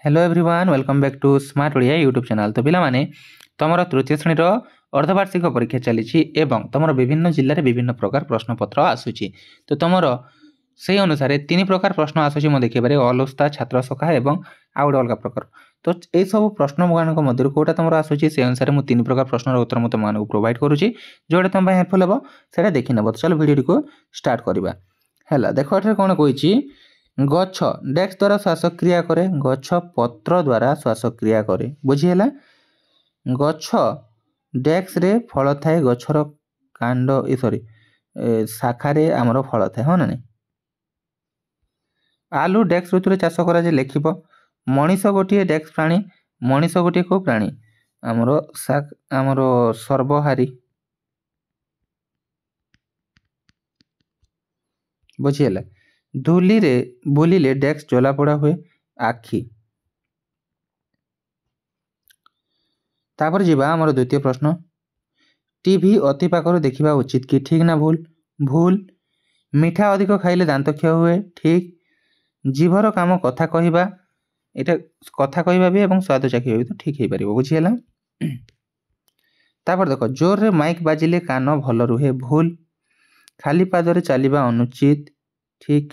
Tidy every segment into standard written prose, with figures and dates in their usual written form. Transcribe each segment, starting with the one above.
Hello everyone welcome back to Smart Odia YouTube channel. तो पिलामाने तुम तृतीय श्रेणी अर्धवार्षिक परीक्षा चली एवं तुम विभिन्न जिले में विभिन्न प्रकार प्रश्नपत्र आसूची। तो तुम से अनुसार 3 प्रकार प्रश्न आसूची मैं देखिए अलोस्ता छात्र सखा एवं आउ गोटे अलग प्रकार। तो यही सब प्रश्न मान मध्य कौटा तुम आसूची से अनुसार मुझे 3 प्रकार प्रश्न उत्तर मैं तुमको प्रोवाइड करुँची जोटा तुम हेल्पफुल हम से देखी नब। चलो वीडियो को स्टार्ट करवा है। देख ये कौन कही गछ डेस्क द्वारा श्वासक्रिया करे, गछ पत्र द्वारा श्वासक्रिया करे। बुझीगला गछ डेस्क रे फल थाए, गछर कांड सॉरी शाखारे आमर फल थाए हाँ ना नहीं। आलू डेस्क ऋतु चाष करा जे लेखिब। मनीष गोटे डेस्क प्राणी, मनीष गोटे को प्राणी आमर सर्वहारी। बुझीगला धूली रे बुलिले डेस्क जलापोड़ा हुए आखि। तापर जीवा आमर द्वितीय प्रश्न टीवी अति पाखर देखा उचित कि ठीक ना भूल। भूल। मिठा अधिक खाइले दांत क्षय हुए ठीक। जीभर काम कथा कहवा, एटा कथा कहवा भी एवं स्वाद चाखिबा भी तो ठीक हो पार। बुझीगला तापर देख जोर रे माइक बाजिले कान भल रुहे भूल। खाली पादरे चलवा अनुचित ठीक।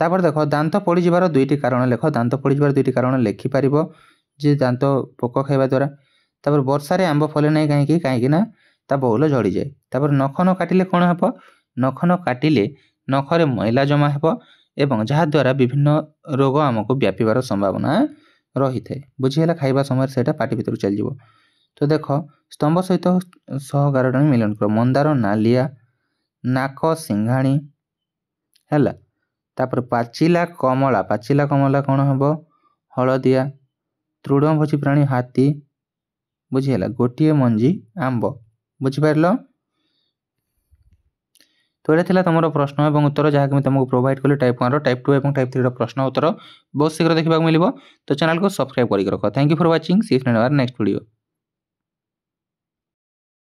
तापर देख दांत पड़ी जीवार 2टी कारण लेख। दांत पड़ी जीवार 2टी कारण लेखिपार जे दांत पोक खाइबा द्वारा। तापर वर्षा रे आंब फले नहीं कहीं कहीं ना ता बहुल झड़ी जाए। तापर नख न काटिले कौन हे, नख न काटिले नखरे मैला जमा हे एवं जहाँ द्वारा विभिन्न रोग आमको व्यापार संभावना रही है। बुझीगला खाइबा समय से पाटी भीतर चल जाव। तो देख स्तंभ सहित सहगार मिलन कर मंदार नालिया नाक सिंघाणी है। तापर पाचिला कमला कौन हम हलदिया। तृणभोजी प्राणी हाथी। बुझीगला गोटे मंजी आंब। बुझिपार। तो ये तुम प्रश्न और उत्तर जहाँकि तुमको प्रोवाइड कली टाइप 1 टाइप 2 और टाइप 3 प्रश्न उत्तर बहुत शीघ्र देखा मिले। तो चैनल को सब्सक्राइब कर रख। Thank you for watching. See you in our next video.